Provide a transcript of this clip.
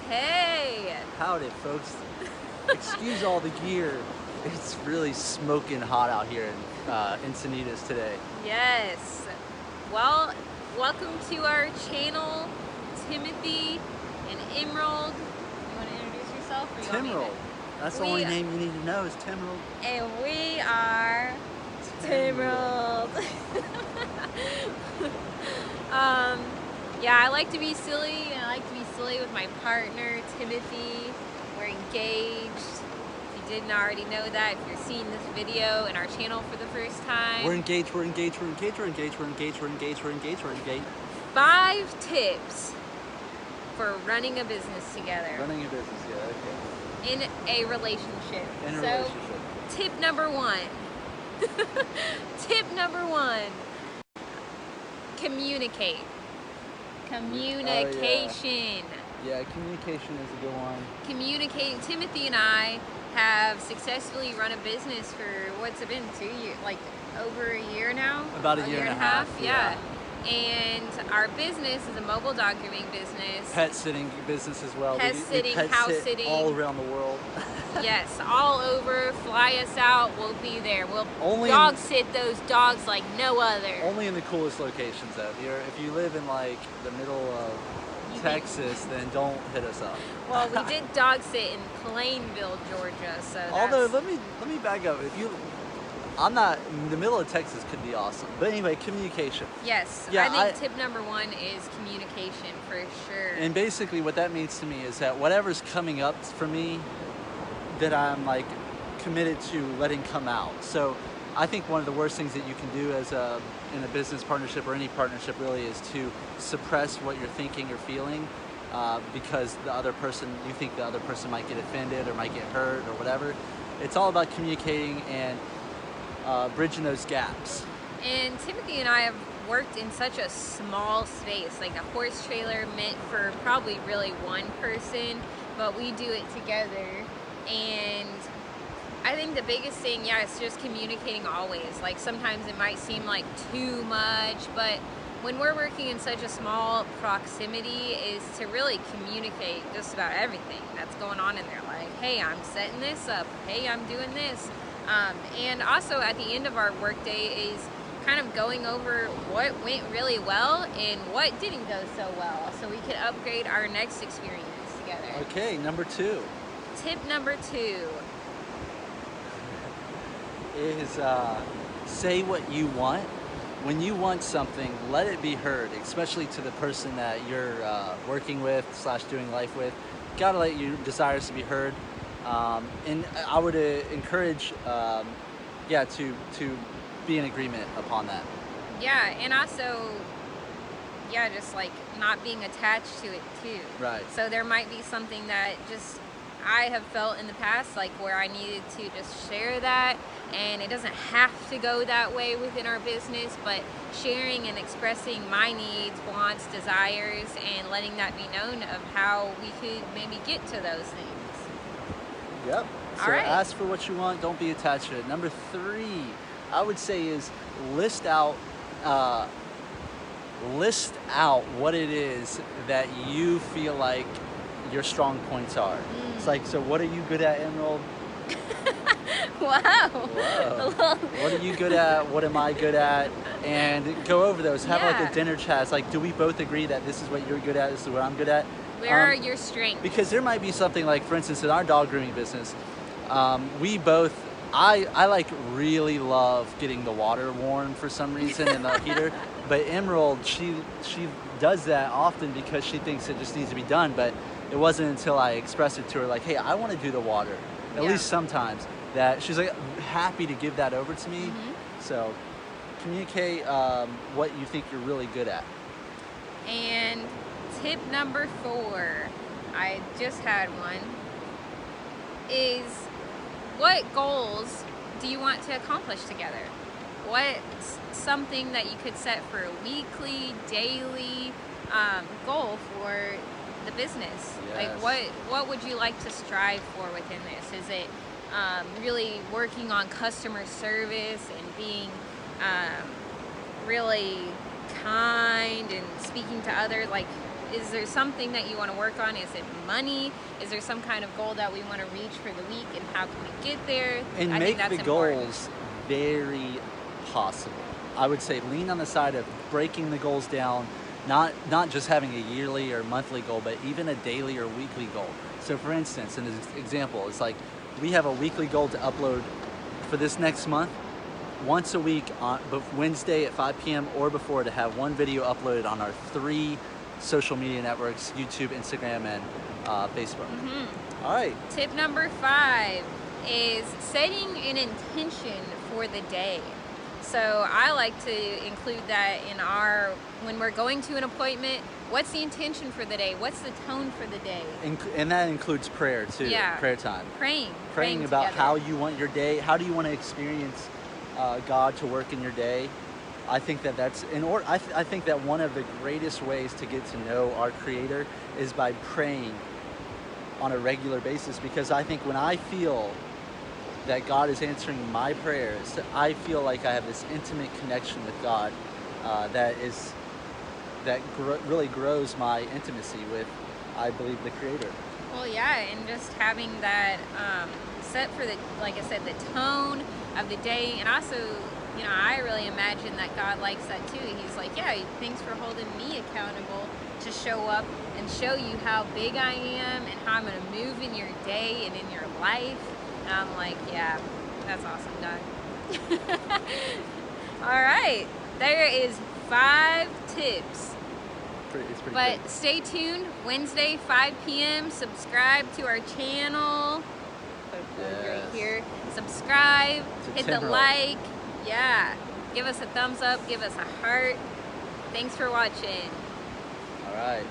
Hey! Howdy, folks. Excuse all the gear. It's really smoking hot out here in Encinitas today. Yes. Well, welcome to our channel, Timothy and Emerald. You want to introduce yourself? Or you want me to- Timrel. That's the only name you need to know is Timrel. And we are Timrel. Yeah, I like to be silly, and I like to be silly with my partner, Timothy. We're engaged. If you didn't already know that, if you're seeing this video in our channel for the first time. We're engaged, we're engaged, we're engaged, we're engaged, we're engaged, we're engaged, we're engaged, we're engaged. 5 tips for running a business together. Running a business, yeah, okay. In a relationship. In a So, relationship. tip number 1. Tip number 1. Communicate. Communication. Yeah, communication is a good one. Communicate. Timothy and I have successfully run a business for, what's it been, 2 years? Like over a year now? About a year and a half, Yeah. And our business is a mobile dog grooming business. Pet sitting business as well. Pet sitting, house sitting. All around the world. Yes, all over. Fly us out. We'll be there. We'll dog sit those dogs like no other. Only in the coolest locations though. If you live in like the middle of Texas, then don't hit us up. Well, we did dog sit in Plainville, Georgia, so although let me back up. I'm not, the middle of Texas could be awesome. But anyway, communication. Yes, yeah, I think tip number 1 is communication for sure. And basically what that means to me is that whatever's coming up for me, that I'm like committed to letting come out. So I think one of the worst things that you can do as in a business partnership or any partnership really is to suppress what you're thinking or feeling because you think the other person might get offended or might get hurt or whatever. It's all about communicating and bridging those gaps. And Timothy and I have worked in such a small space, like a horse trailer meant for probably really one person, but we do it together. And I think the biggest thing, yeah, is just communicating always. Like sometimes it might seem like too much, but when we're working in such a small proximity is to really communicate just about everything that's going on in there. Like, hey, I'm setting this up. Hey, I'm doing this. And also at the end of our workday is kind of going over what went really well and what didn't go so well, so we can upgrade our next experience together. Okay, number 2. Tip number 2 is say what you want. When you want something, let it be heard, especially to the person that you're working with / doing life with. Gotta let your desires to be heard. And I would encourage, to be in agreement upon that. Yeah, and also, yeah, just like not being attached to it too. Right. So there might be something that just I have felt in the past, like where I needed to just share that, and it doesn't have to go that way within our business, but sharing and expressing my needs, wants, desires, and letting that be known of how we could maybe get to those things. Yep. So ask for what you want, don't be attached to it. Number 3, I would say is list out what it is that you feel like your strong points are. It's like, so what are you good at, Emerald? Wow. Whoa. What are you good at? What am I good at? And go over those. Have like a dinner chat. It's like, do we both agree that this is what you're good at, this is what I'm good at? Where are your strengths? Because there might be something like, for instance, in our dog grooming business, I like really love getting the water warm for some reason in the heater, but Emerald, she does that often because she thinks it just needs to be done, but it wasn't until I expressed it to her like, hey, I want to do the water, at least sometimes, that she's like happy to give that over to me. So communicate what you think you're really good at. And tip number 4, I just had one, is what goals do you want to accomplish together? What's something that you could set for a weekly, daily goal for the business? Yes. Like what would you like to strive for within this? Is it really working on customer service and being really kind and speaking to others? Like, Is there something that you want to work on? Is it money? Is there some kind of goal that we want to reach for the week, and how can we get there? And I make think that's the important. goals very possible. I would say lean on the side of breaking the goals down, not just having a yearly or monthly goal, but even a daily or weekly goal. So for instance, an example, it's like we have a weekly goal to upload for this next month, once a week on Wednesday at 5 p.m. or before, to have one video uploaded on our 3 social media networks: YouTube, Instagram, and Facebook. All right. Tip number 5 is setting an intention for the day. So I like to include that in when we're going to an appointment, what's the intention for the day? What's the tone for the day? And that includes prayer too. Yeah. Prayer time. Praying About together. how you want your day. How do you want to experience God to work in your day? I think that's I think that one of the greatest ways to get to know our Creator is by praying on a regular basis, because I think when I feel that God is answering my prayers, I feel like I have this intimate connection with God that really grows my intimacy with, I believe, the Creator. Well, yeah, and just having that set for like I said, the tone of the day, and also, I really imagine that God likes that too. He's like, yeah, thanks for holding me accountable to show up and show you how big I am and how I'm going to move in your day and in your life. And I'm like, yeah, that's awesome, God. All right, there is 5 tips. It's pretty But good. stay tuned, Wednesday, 5 p.m. Subscribe to our channel. Put a plug right here. Subscribe, hit the like. Yeah. Give us a thumbs up, give us a heart. Thanks for watching. All right.